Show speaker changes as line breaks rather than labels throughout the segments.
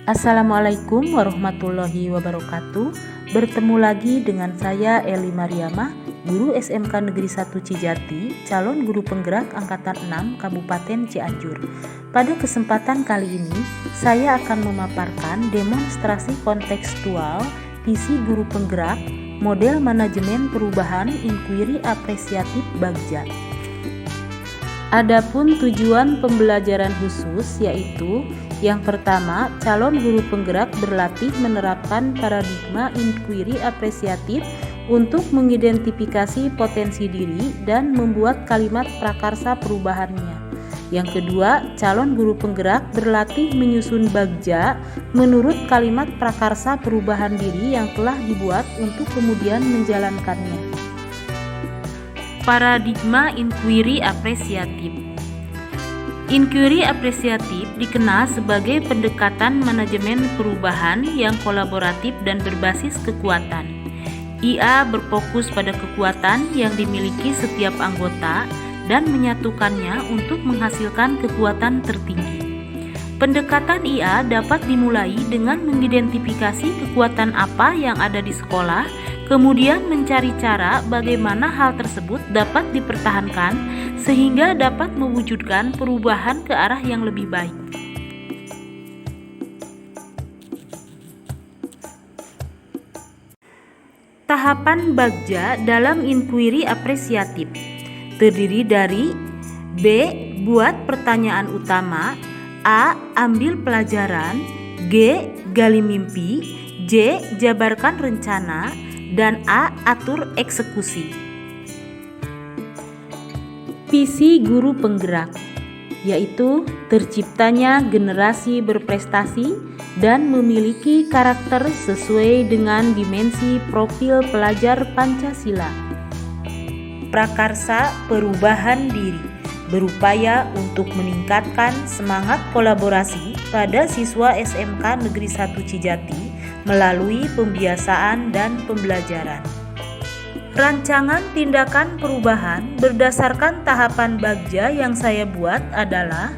Assalamualaikum warahmatullahi wabarakatuh. Bertemu lagi dengan saya Eli Mariamah, guru SMK Negeri 1 Cijati, calon guru penggerak angkatan 6 Kabupaten Cianjur. Pada kesempatan kali ini, saya akan memaparkan demonstrasi kontekstual visi guru penggerak model manajemen perubahan inquiry apresiatif Bagja. Adapun tujuan pembelajaran khusus yaitu yang pertama, calon guru penggerak berlatih menerapkan paradigma inquiry apresiatif untuk mengidentifikasi potensi diri dan membuat kalimat prakarsa perubahannya. Yang kedua, calon guru penggerak berlatih menyusun bagja menurut kalimat prakarsa perubahan diri yang telah dibuat untuk kemudian menjalankannya. Paradigma inquiry apresiatif. Inquiry apresiatif dikenal sebagai pendekatan manajemen perubahan yang kolaboratif dan berbasis kekuatan. IA berfokus pada kekuatan yang dimiliki setiap anggota dan menyatukannya untuk menghasilkan kekuatan tertinggi. Pendekatan IA dapat dimulai dengan mengidentifikasi kekuatan apa yang ada di sekolah, kemudian mencari cara bagaimana hal tersebut dapat dipertahankan sehingga dapat mewujudkan perubahan ke arah yang lebih baik. Tahapan bagja dalam inquiry apresiatif terdiri dari B. Buat pertanyaan utama, A. Ambil pelajaran, G. Gali mimpi, J. Jabarkan rencana, dan A. Atur eksekusi. Visi guru penggerak yaitu terciptanya generasi berprestasi dan memiliki karakter sesuai dengan dimensi profil pelajar Pancasila. Prakarsa perubahan diri berupaya untuk meningkatkan semangat kolaborasi pada siswa SMK Negeri 1 Cijati melalui pembiasaan dan pembelajaran. Rancangan tindakan perubahan berdasarkan tahapan bagja yang saya buat adalah: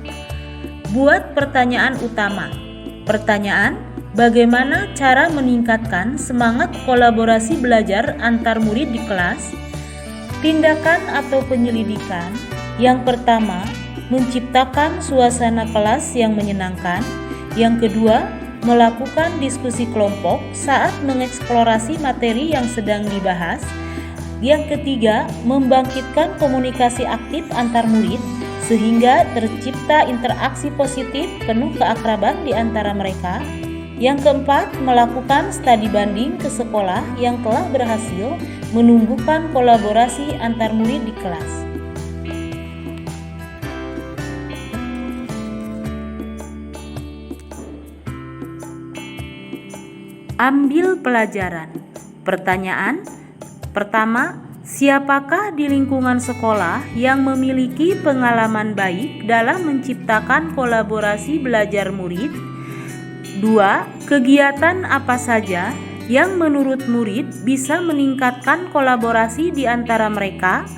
buat pertanyaan utama. Pertanyaan, bagaimana cara meningkatkan semangat kolaborasi belajar antar murid di kelas? Tindakan atau penyelidikan. Yang pertama, menciptakan suasana kelas yang menyenangkan. Yang kedua, melakukan diskusi kelompok saat mengeksplorasi materi yang sedang dibahas. Yang ketiga, membangkitkan komunikasi aktif antar murid sehingga tercipta interaksi positif penuh keakraban di antara mereka. Yang keempat, melakukan studi banding ke sekolah yang telah berhasil menumbuhkan kolaborasi antar murid di kelas. Ambil pelajaran. Pertanyaan pertama, siapakah di lingkungan sekolah yang memiliki pengalaman baik dalam menciptakan kolaborasi belajar murid? 2. Kegiatan apa saja yang menurut murid bisa meningkatkan kolaborasi di antara mereka?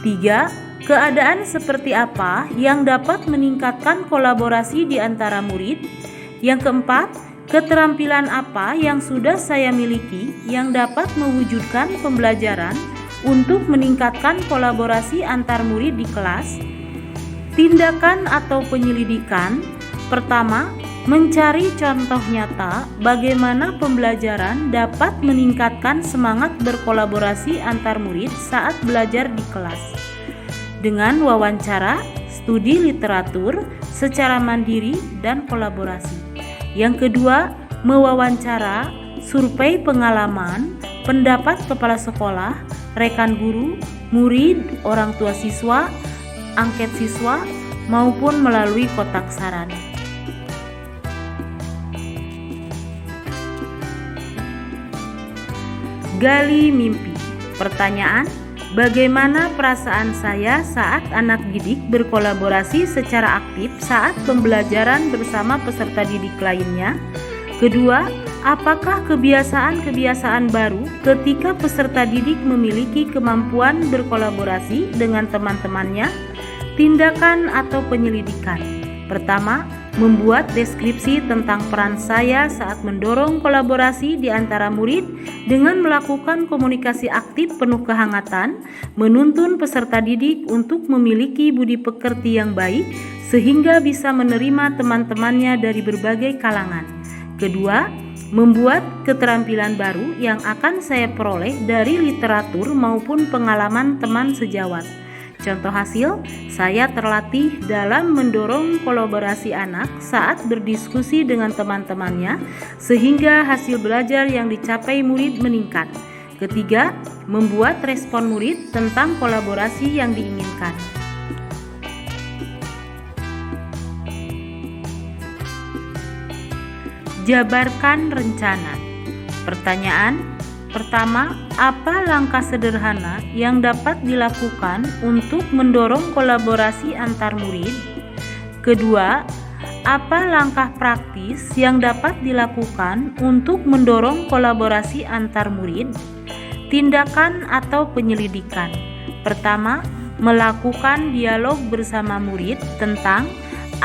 3. Keadaan seperti apa yang dapat meningkatkan kolaborasi di antara murid? Yang keempat, keterampilan apa yang sudah saya miliki yang dapat mewujudkan pembelajaran untuk meningkatkan kolaborasi antar murid di kelas? Tindakan atau penyelidikan. Pertama, mencari contoh nyata bagaimana pembelajaran dapat meningkatkan semangat berkolaborasi antar murid saat belajar di kelas. Dengan wawancara, studi literatur secara mandiri dan kolaborasi. Yang kedua, mewawancara, survei pengalaman, pendapat kepala sekolah, rekan guru, murid, orang tua siswa, angket siswa, maupun melalui kotak saran. Gali mimpi. Pertanyaan, bagaimana perasaan saya saat anak didik berkolaborasi secara aktif saat pembelajaran bersama peserta didik lainnya? Kedua, apakah kebiasaan-kebiasaan baru ketika peserta didik memiliki kemampuan berkolaborasi dengan teman-temannya? Tindakan atau penyelidikan. Pertama, membuat deskripsi tentang peran saya saat mendorong kolaborasi di antara murid dengan melakukan komunikasi aktif penuh kehangatan, menuntun peserta didik untuk memiliki budi pekerti yang baik sehingga bisa menerima teman-temannya dari berbagai kalangan. Kedua, membuat keterampilan baru yang akan saya peroleh dari literatur maupun pengalaman teman sejawat. Contoh hasil, saya terlatih dalam mendorong kolaborasi anak saat berdiskusi dengan teman-temannya sehingga hasil belajar yang dicapai murid meningkat. Ketiga, membuat respon murid tentang kolaborasi yang diinginkan. Jabarkan rencana. Pertanyaan pertama, apa langkah sederhana yang dapat dilakukan untuk mendorong kolaborasi antar murid? Kedua, apa langkah praktis yang dapat dilakukan untuk mendorong kolaborasi antar murid? Tindakan atau penyelidikan. Pertama, melakukan dialog bersama murid tentang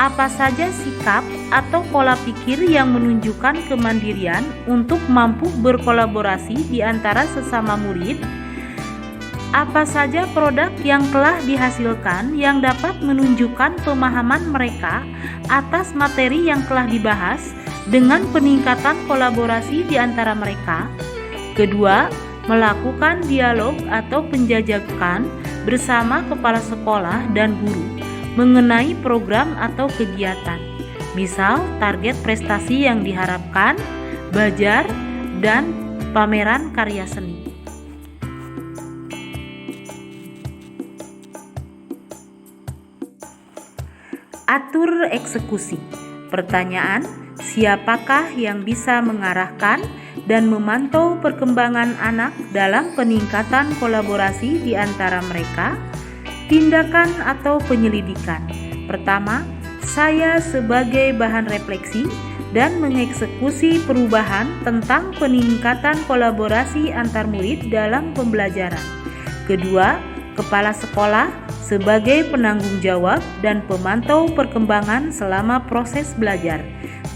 apa saja sikap atau pola pikir yang menunjukkan kemandirian untuk mampu berkolaborasi di antara sesama murid. Apa saja produk yang telah dihasilkan yang dapat menunjukkan pemahaman mereka atas materi yang telah dibahas dengan peningkatan kolaborasi di antara mereka. Kedua, melakukan dialog atau penjajakan bersama kepala sekolah dan guru mengenai program atau kegiatan, misal target prestasi yang diharapkan, bajar, dan pameran karya seni. Atur eksekusi. Pertanyaan, siapakah yang bisa mengarahkan dan memantau perkembangan anak dalam peningkatan kolaborasi di antara mereka? Tindakan atau penyelidikan. Pertama, saya sebagai bahan refleksi dan mengeksekusi perubahan tentang peningkatan kolaborasi antar murid dalam pembelajaran. Kedua, kepala sekolah sebagai penanggung jawab dan pemantau perkembangan selama proses belajar.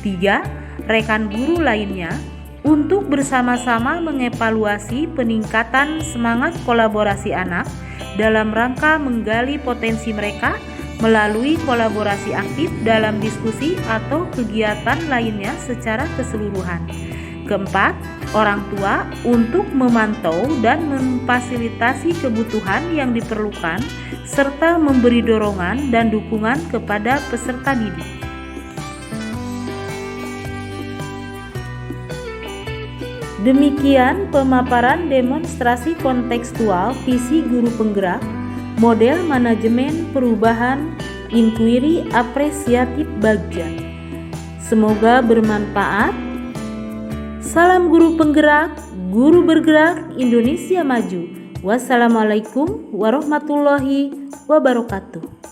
Tiga, rekan guru lainnya untuk bersama-sama mengevaluasi peningkatan semangat kolaborasi anak dalam rangka menggali potensi mereka melalui kolaborasi aktif dalam diskusi atau kegiatan lainnya secara keseluruhan. Keempat, orang tua untuk memantau dan memfasilitasi kebutuhan yang diperlukan serta memberi dorongan dan dukungan kepada peserta didik. Demikian pemaparan demonstrasi kontekstual visi guru penggerak, model manajemen perubahan, inquiry apresiatif Bagja. Semoga bermanfaat. Salam guru penggerak, guru bergerak, Indonesia maju. Wassalamualaikum warahmatullahi wabarakatuh.